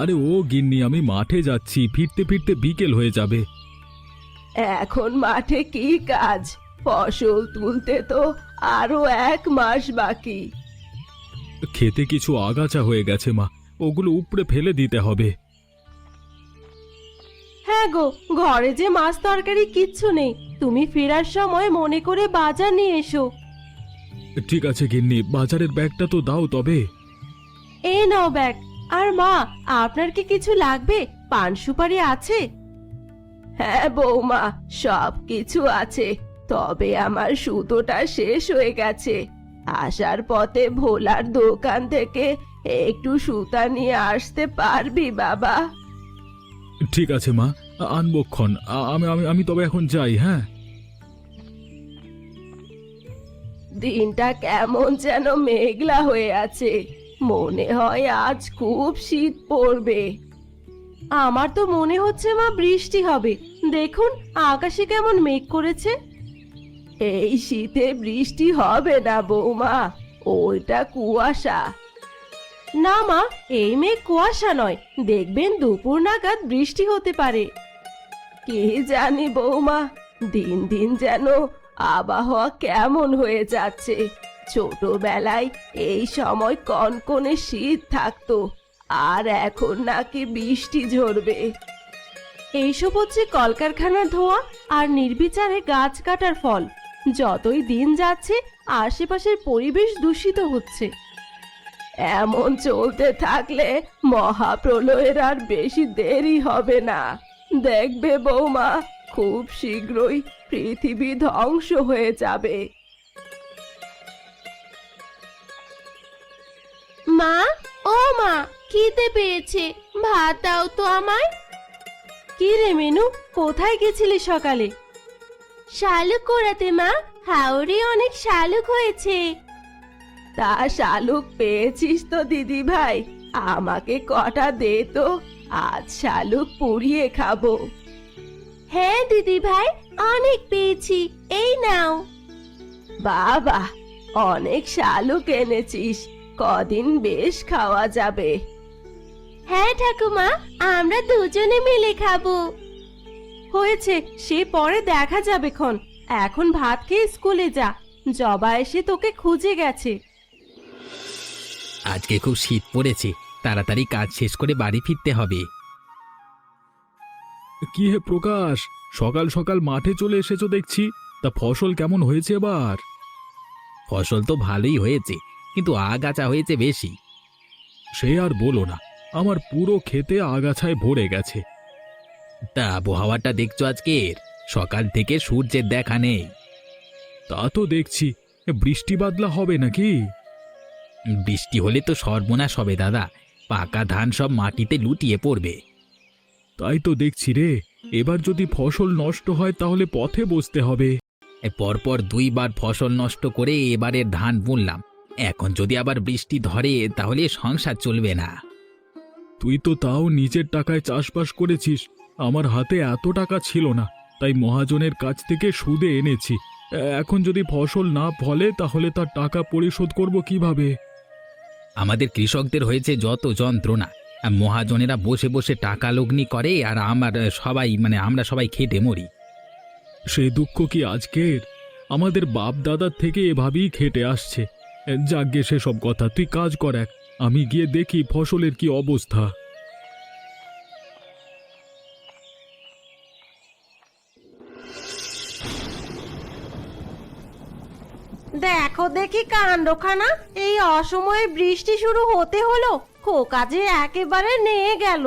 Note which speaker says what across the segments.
Speaker 1: আরে ও গিন্নি, আমি মাঠে যাচ্ছি, ফিরতে ফিরতে বিকেল হয়ে যাবে।
Speaker 2: এখন মাঠে কি কাজ? ফসল তুলতে তো আরো 1 মাস বাকি।
Speaker 1: খেতে কিছু আগাছা হয়ে গেছে মা, ওগুলো উপড়ে ফেলে দিতে হবে।
Speaker 2: হ্যাঁ গো, ঘরে যে মাছ তরকারি কিচ্ছু নেই, তুমি ফেরার সময় মনে করে বাজার নিয়ে এসো।
Speaker 1: ঠিক আছে গিন্নি, বাজারের ব্যাগটা তো দাও তবে।
Speaker 2: এই নাও ব্যাগ। আর মা, আপনার কি কিছু লাগবে? পান সুপারি আছে? হ্যাঁ বৌমা, সব কিছু আছে, তবে আমার সুতোটা শেষ হয়ে গেছে। আসার পথে ভোলার দোকান থেকে একটু সুতা নিয়ে আসতে পারবি বাবা?
Speaker 1: ঠিক আছে মা, আনবক্ষণ। আমি আমি আমি তবে এখন যাই। হ্যাঁ,
Speaker 2: দিনটা কেমন যেন মেঘলা হয়ে আছে, মনে হয় আজ খুব শীত পড়বে। আমার তো মনে হচ্ছে মা বৃষ্টি হবে, দেখুন আকাশে কেমন মেঘ করেছে। এই শীতে বৃষ্টি হবে না বৌমা, ওইটা কুয়াশা। না মা, এই মেঘ কুয়াশা নয়, দেখবেন দুপুর নাগাদ বৃষ্টি হতে পারে। কি জানি বৌমা, দিন দিন যেন আবহাওয়া কেমন হয়ে যাচ্ছে। ছোটবেলায় এই সময় কনকনে শীত থাকতো, আর এখন নাকি বৃষ্টি ঝরবে। এইসব হচ্ছে কলকারখানার ধোঁয়া আর নির্বিচারে গাছ কাটার ফল। যতই দিন যাচ্ছে আশেপাশের পরিবেশ দূষিত হচ্ছে। এমন চলতে থাকলে মহাপ্রলয়ের আর বেশি দেরি হবে না। দেখবে বৌমা, খুব শীঘ্রই পৃথিবী ধ্বংস হয়ে যাবে। মা, ও মা, খিদে পেয়েছে, ভাত দাও তো আমায়। কি রে মেনু, কোথায় গেছিলি সকালে? শালুক কোরাতে মা, হাওড়ে অনেক শালুক হয়েছে। তা শালুক পেয়েছিস তো দিদি ভাই? আমাকে কটা দে তো, আজ শালুক পুড়িয়ে খাবো। হ্যাঁ দিদি ভাই, অনেক পেয়েছি, এই নাও। বাবা, অনেক শালুক এনেছিস, কদিন বেশ খাওয়া যাবে। হ্যাঁ ঠাকুমা, আমরা দুজনে মিলে খাবো। হয়েছে, সে পরে দেখা যাবে খন। এখন ভাত খেয়ে স্কুলে যা, জবা এসে তোকে খুঁজে গেছে।
Speaker 3: আজকে খুব শীত পড়েছে, তাড়াতাড়ি কাজ শেষ করে বাড়ি ফিরতে হবে।
Speaker 1: কি হে প্রকাশ, সকাল সকাল মাঠে চলে এসেছো দেখছি। তা ফসল কেমন হয়েছে এবার?
Speaker 3: ফসল তো ভালোই হয়েছে, কিন্তু আগাছা হয়েছে বেশি।
Speaker 1: সে আর বলো না, আমার পুরো ক্ষেতে আগাছায় ভরে গেছে।
Speaker 3: তা আবহাওয়াটা দেখছো আজকের? সকাল থেকে সূর্যের দেখা নেই।
Speaker 1: তা তো দেখছি, বৃষ্টি বাদলা হবে নাকি?
Speaker 3: বৃষ্টি হলে তো সর্বনাশ হবে দাদা, পাকা ধান সব মাটিতে লুটিয়ে পড়বে।
Speaker 1: তাই তো দেখছি রে, এবার যদি ফসল নষ্ট হয় তাহলে পথে বসতে হবে।
Speaker 3: পরপর 2বার ফসল নষ্ট করে এবারের ধান বুনলাম, এখন যদি আবার বৃষ্টি ধরে তাহলে সংসার চলবে না।
Speaker 1: তুই তো তাও নিজের টাকায় চাষবাস করেছিস, আমার হাতে এত টাকা ছিল না, তাই মহাজনের কাছ থেকে সুদে এনেছি। এখন যদি ফসল না ফলে তাহলে তার টাকা পরিশোধ করব কিভাবে?
Speaker 3: আমাদের কৃষকদের হয়েছে যত যন্ত্রণা, আর মহাজনেরা বসে বসে টাকা লগ্নি করে, আর আমরা সবাই খেটে মরি।
Speaker 1: সে দুঃখ কি আজকের? আমাদের বাপ দাদার থেকে এভাবেই খেটে আসছে। যাগ্গে সেসব কথা, তুই কাজ কর এক, আমি গিয়ে দেখি ফসলের কি অবস্থা।
Speaker 2: দেখো দেখি কাণ্ডখানা, এই অসময়ে বৃষ্টি শুরু হতে হলো, খোকা যে একেবারে নিয়ে গেল।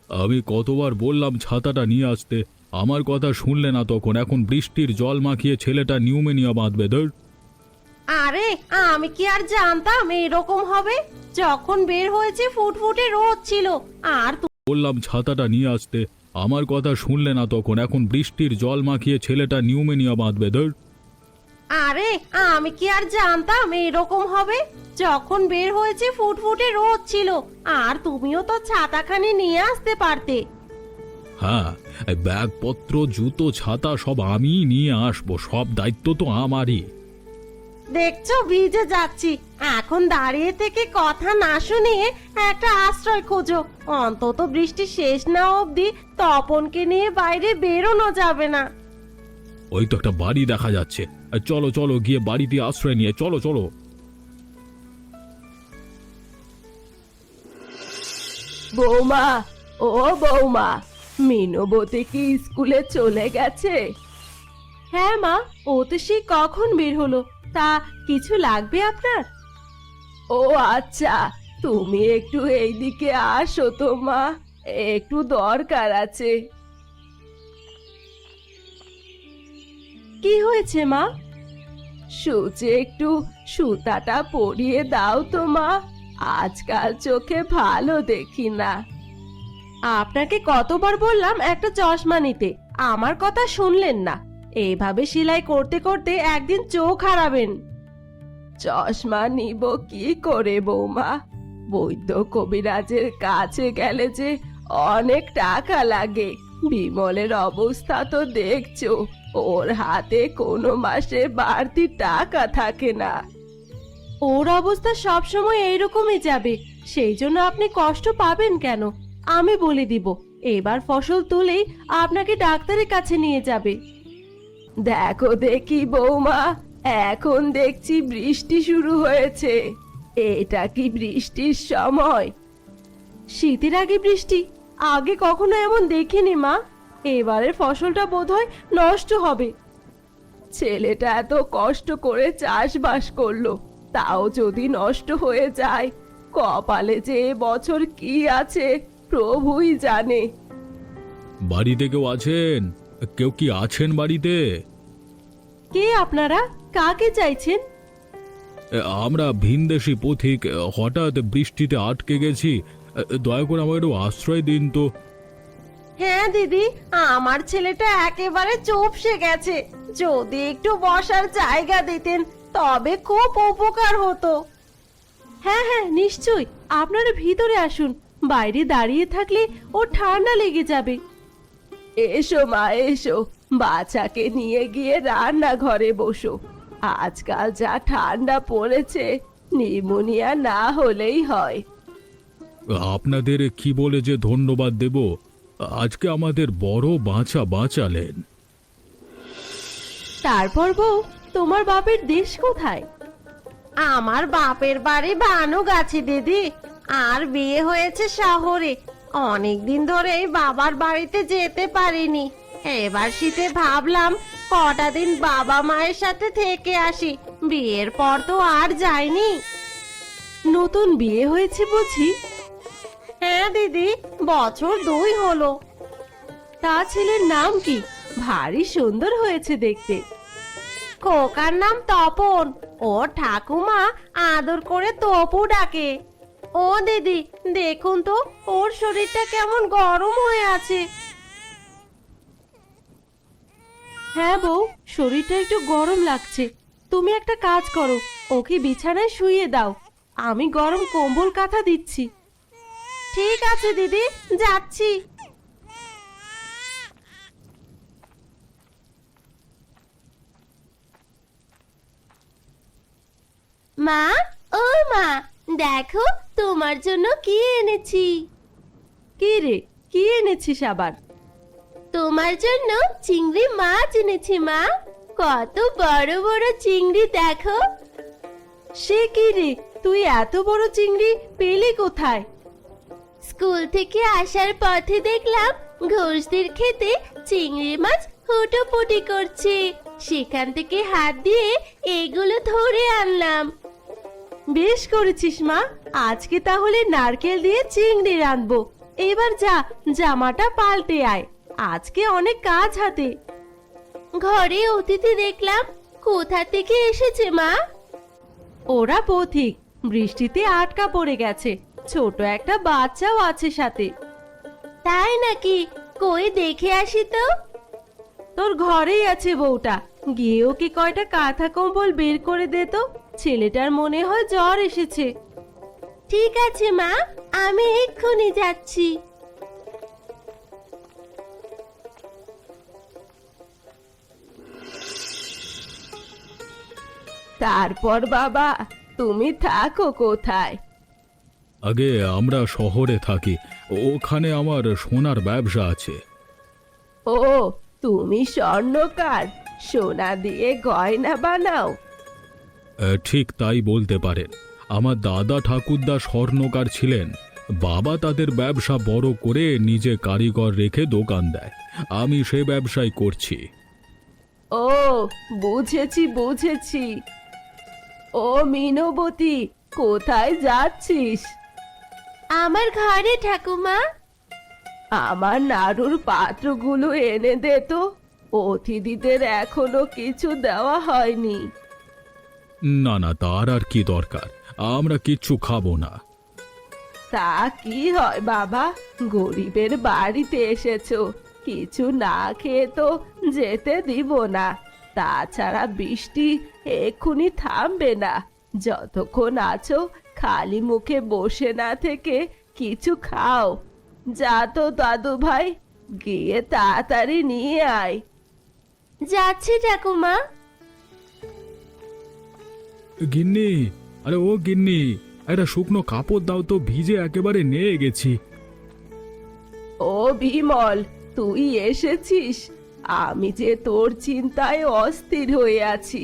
Speaker 1: আমি কতবার বললাম ছাতাটা নিয়ে আসতে, আমার কথা শুনলে না তখন। এখন বৃষ্টির জল মাখিয়ে ছেলেটা নিউমোনিয়া বাঁধবে। ধর,
Speaker 2: আরে আমি কি আর জানতাম এরকম হবে? যখন বের হয়েছে ফুটফুটে রোদ ছিল, আর
Speaker 1: বললাম ছাতাটা নিয়ে আসতে, আমার কথা শুনলে না তখন। এখন বৃষ্টির জল মাখিয়ে ছেলেটা নিউমোনিয়া বাঁধবে। ধর,
Speaker 2: আরে আমি কি আর জানতাম এরকম হবে? যখন বের হয়েছে ফুটফুটে রোদ ছিল, আর তুমিও তো ছাতাখানি নিয়ে আসতে পারতে।
Speaker 1: হ্যাঁ, ব্যাগপত্র জুতো ছাতা সব আমিই নিয়ে আসবো, সব দায়িত্ব তো আমারই।
Speaker 2: দেখছো ভিজে যাচ্ছি, এখন দাঁড়িয়ে থেকে কথা না শুনিয়ে একটা আশ্রয় খোঁজো। অন্তত বৃষ্টি শেষ না অবধি তপনকে নিয়ে বাইরে বেরোনো যাবে না।
Speaker 1: ওই তো একটা বাড়ি দেখা যাচ্ছে, চলো চলো গিয়ে বাড়িতে আশ্রয় নিয়ে চলো চলো।
Speaker 2: বৌমা, ও বৌমা, মিনবতী কি স্কুলে চলে গেছে? হ্যাঁ মা, ও তো সেই কখন বের হলো। তা কিছু লাগবে আপনার? ও আচ্ছা, তুমি একটু এইদিকে আসো তো মা, একটু দরকার আছে। কি হয়েছে মা? সূচে একটু সুতাটা পরিয়ে দাও তো মা, আজকাল চোখে ভালো দেখি না। আপনাকে কতবার বললাম একটা চশমা নিতে, আমার কথা শুনলেন না। এইভাবে সেলাই করতে করতে একদিন চোখ হারাবেন। চশমা নিব কি করে বৌমা? বৈদ্য কবিরাজের কাছে গেলে যে অনেক টাকা লাগে। বিমলের অবস্থা তো দেখছো, ওর হাতে কোনো মাসে বাড়তি টাকা থাকে না। ওর অবস্থা সবসময় এইরকমই যাবে, সেই জন্য আপনি কষ্ট পাবেন কেন? আমি বলে দিব, এবার ফসল তুলেই আপনাকে ডাক্তারের কাছে নিয়ে যাবে। দেখো দেখি বৌমা, এখন দেখছি বৃষ্টি শুরু হয়েছে। এটা কি বৃষ্টির সময়? শীতের আগে বৃষ্টি? আগে কখনো এমন দেখিনি মা। এবারের ফসলটা বোধহয় নষ্ট হবে। ছেলেটা এত কষ্ট করে চাষবাস করলো, তাও যদি নষ্ট হয়ে যায়, কপালে যে এ বছর কি আছে প্রভুই জানে।
Speaker 1: বাড়িতে কেউ আছেন? কেউ কি আছেন বাড়িতে?
Speaker 2: কে আপনারা? কাকে চাইছেন?
Speaker 1: আমরা ভিনদেশি পথিক, হঠাৎ বৃষ্টিতে আটকে গেছি, দয়া করে আমাকে একটু আশ্রয় দিন তো।
Speaker 2: হ্যাঁ দিদি, আমার ছেলেটা একেবারে চুপসে গেছে। যদি একটু বসার জায়গা দিতেন তবে খুব উপকার হতো। হ্যাঁ হ্যাঁ নিশ্চয়ই, আপনারা ভিতরে আসুন। বাইরে দাঁড়িয়ে থাকলে ও ঠান্ডা লেগে যাবে। এসো মা এসো, বাচ্চাকে নিয়ে গিয়ে রান্নাঘরে বসো। আজকাল যা ঠান্ডা পড়েছে, নিউমোনিয়া না হলেই হয়।
Speaker 1: আপনাদের কি বলে যে ধন্যবাদ দেব, আজকে আমাদের বড় বাঁচালেন।
Speaker 2: তারপর বউ, তোমার বাপের দেশ কোথায়? আমার বাপের বাড়ি ভানুগাছি দিদি, আর বিয়ে হয়েছে শহরে। অনেকদিন ধরেই বাবার বাড়িতে যেতে পারিনি। এবার শীতে ভাবলাম কটা দিন বাবা মায়ের সাথে থেকে আসি। বিয়ের পর তো আর যাইনি। নতুন বিয়ে হয়েছে বুঝি? হ্যাঁ দিদি, বছর 2 হলো। তা ছেলের নাম কি? ভারী সুন্দর হয়েছে দেখতে। খোকার নাম তপন, ওর ঠাকুমা আদর করে তপু ডাকে। ও দিদি, দেখুন তো ওর শরীরটা কেমন গরম হয়ে আছে। হ্যাঁ বউ, শরীরটা একটু গরম লাগছে। তুমি একটা কাজ করো, ওকে বিছানায় শুইয়ে দাও। আমি গরম কম্বল কাঁথা দিচ্ছি। ঠিক আছে দিদি, যাচ্ছি। মা, ও মা, দেখো তোমার জন্য কি এনেছি। কি রে, কি এনেছিস আবার? তোমার জন্য চিংড়ি মাছ এনেছি মা। কত বড় বড় চিংড়ি দেখো। সে কি রে, তুই এত বড় চিংড়ি পেলি কোথায়? স্কুল থেকে আসার পথে দেখলাম ঘোষদের খেতে চিংড়ি মাছ হুটোপুটি করছে, সেখান থেকে হাত দিয়ে এগুলো ধরে আনলাম। বেশ করেছিস মা, আজকে তাহলে নারকেল দিয়ে চিংড়ি রাঁধবো। এবার যা, জামাটা পাল্টে আয়, আজকে অনেক কাজ হাতে। ঘরে অতিথি দেখলাম, কোথা থেকে এসেছে মা? ওরা পথিক, বৃষ্টিতে আটকা পড়ে গেছে। ছোট একটা বাচ্চাও আছে সাথে। তাই নাকি? কই দেখে আসি তো। তোর ঘরেই আছে বউটা, গিয়ে ওকে কয়টা কাঁথা কম্বল বের করে দে তো। ছেলেটার মনে হয় জ্বর এসেছে। ঠিক আছে মা, আমি এক্ষুনি যাচ্ছি। তারপর বাবা তুমি থাকো কোথায়?
Speaker 1: আগে আমরা শহরে থাকি, ওখানে আমার সোনার ব্যবসা আছে।
Speaker 2: ও, তুমি স্বর্ণকার, সোনা দিয়ে গয়না বানাও?
Speaker 1: ঠিক তাই বলতে পারেন। আমার দাদা ঠাকুরদা স্বর্ণকার ছিলেন। বাবা তাদের ব্যবসা বড় করে নিজে কারিগর রেখে দোকান দেয়, আমি সে ব্যবসাই করছি।
Speaker 2: ও, বুঝেছি বুঝেছি। ও মিনবতী, কোথায় যাচ্ছিস? আমার ঘরে ঠাকুমা। আমার নাড়ুর পাত্রগুলো এনে দে তো, অতিথিদের এখনো কিছু দেওয়া হয়নি।
Speaker 1: না না, তার আর কি দরকার, আমরা কিচ্ছু খাবো না।
Speaker 2: তা কি হয় বাবা, গরিবের বাড়িতে এসেছো, কিছু না খেয়ে তো যেতে দিব না। তাছাড়া বৃষ্টি এক্ষুনি থামবে না, যতক্ষণ আছো খালি মুখে বসে না থেকে কিছু খাও। যা তো দাদু ভাই, গিয়ে তাড়াতাড়ি নিয়ে আয়। যাচ্ছি ঠাকুমা।
Speaker 1: গিন্নি, আরে ও গিন্নি, একটা শুকনো কাপড় দাও তো, ভিজে একেবারে নিয়ে গেছি।
Speaker 2: ও বিমল, তুই এসেছিস? আমি যে তোর চিন্তায় অস্থির হয়ে আছি।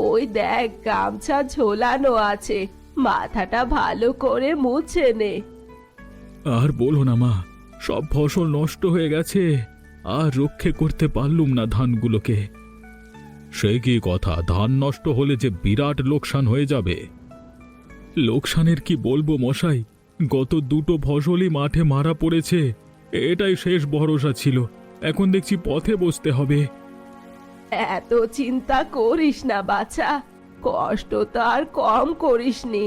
Speaker 2: ওই দেখ, গামছা ঝোলানো আছে, মাথাটা ভালো করে মুছে নে।
Speaker 1: আর বলো না মা, সব ফসল নষ্ট হয়ে গেছে, আর রক্ষে করতে পারলুম না ধানগুলোকে। সে কি কথা, ধান নষ্ট হলে যে বিরাট লোকসান হয়ে যাবে। লোকসানের কি বলবো মশাই, গত দুটো ফসলই মাঠে মারা পড়েছে, এটাই শেষ ভরসা ছিল, এখন দেখছি পথে বসতে হবে।
Speaker 2: এত চিন্তা করিস না বাছা, কষ্ট তো আর কম করিসনি।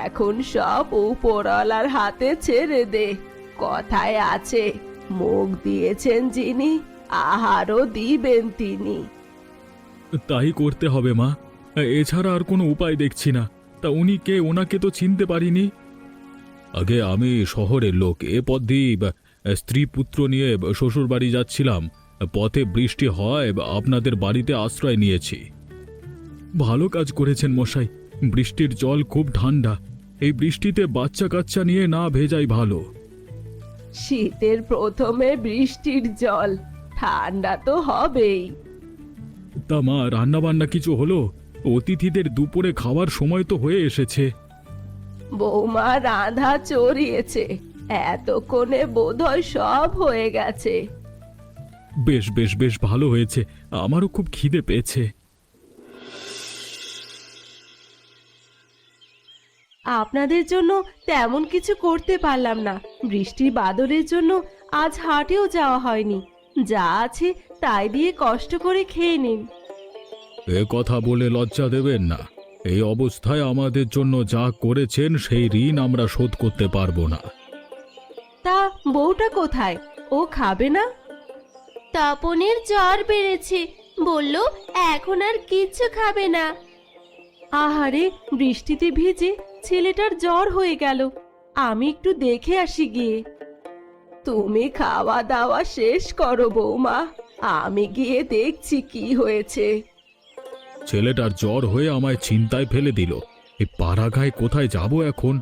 Speaker 2: এখন সব উপরওয়ালার হাতে ছেড়ে দে। কথায় আছে, মুখ দিয়েছেন যিনি, আহারও দিবেন তিনি।
Speaker 1: তাই করতে হবে মা, এছাড়া আর কোনো উপায় দেখছি না। তা উনি কে, ওনাকে তো চিনতে পারিনি। আগে আমি শহরের লোক, এ পথ দিয়ে স্ত্রী পুত্র নিয়ে শ্বশুর বাড়ি যাচ্ছিলাম, পথে বৃষ্টি হয়, আপনাদের বাড়িতে আশ্রয় নিয়েছি। ভালো কাজ করেছেন মশাই, বৃষ্টির জল খুব ঠান্ডা, এই বৃষ্টিতে বাচ্চা কাচ্চা নিয়ে না ভেজাই ভালো।
Speaker 2: শীতের প্রথমে বৃষ্টির জল, ঠান্ডা তো হবেই।
Speaker 1: তা মা, রান্না বান্না কিছু হলো? অতিথিদের দুপুরে খাওয়ার সময় তো হয়ে এসেছে।
Speaker 2: বৌমা রাধা চড়িয়েছে, এতক্ষণে বোধহয় সব হয়ে গেছে।
Speaker 1: বেশ বেশ বেশ, ভালো হয়েছে, আমারও খুব খিদে পেয়েছে।
Speaker 2: আপনাদের জন্য তেমন কিছু করতে পারলাম না, বৃষ্টি বাদলের জন্য আজ হাটেও যাওয়া হয়নি। যা আছে তাই দিয়ে কষ্ট করে খেয়ে নিন।
Speaker 1: এ কথা বলে লজ্জা দেবেন না, এই অবস্থায় আমাদের জন্য যা করেছেন সেই ঋণ আমরা শোধ করতে পারবো না।
Speaker 2: তা বউটা কোথায়, ও খাবে না? তপনের জ্বর বেড়েছে, বলল এখন আর কিচ্ছু খাবে না। আহারে, বৃষ্টিতে ভিজে ছেলেটার জ্বর হয়ে গেল, আমি একটু দেখে আসি গিয়ে। তুমি খাওয়া দাওয়া শেষ করো বৌমা, আমি গিয়ে দেখছি কি হয়েছে।
Speaker 1: ছেলেটার জ্বর হয়ে আমায় চিন্তায় ফেলে দিল, এই পাড়াগায় কোথায় যাব এখন?